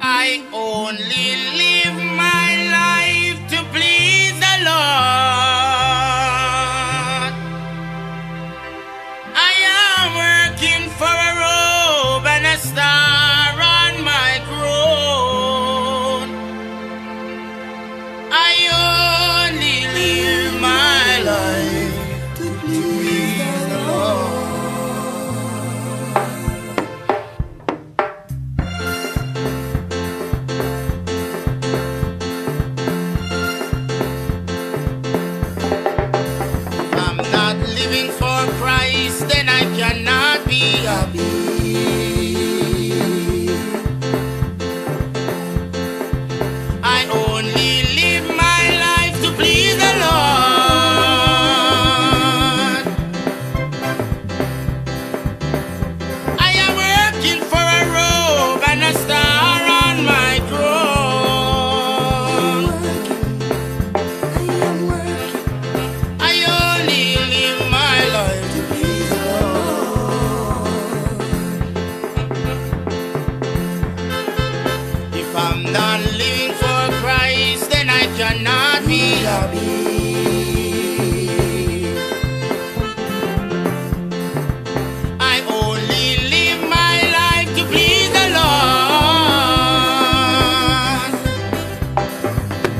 I only live my life to please the Lord. I am working for a robe and a star on my crown. I only live my life to please the Lord. Living for Christ, then I cannot be happy. I only live my life to please the Lord. I am working for a robe and a star on my crown. I only live my life to please the Lord. If I'm not living for Christ, then I cannot be happy.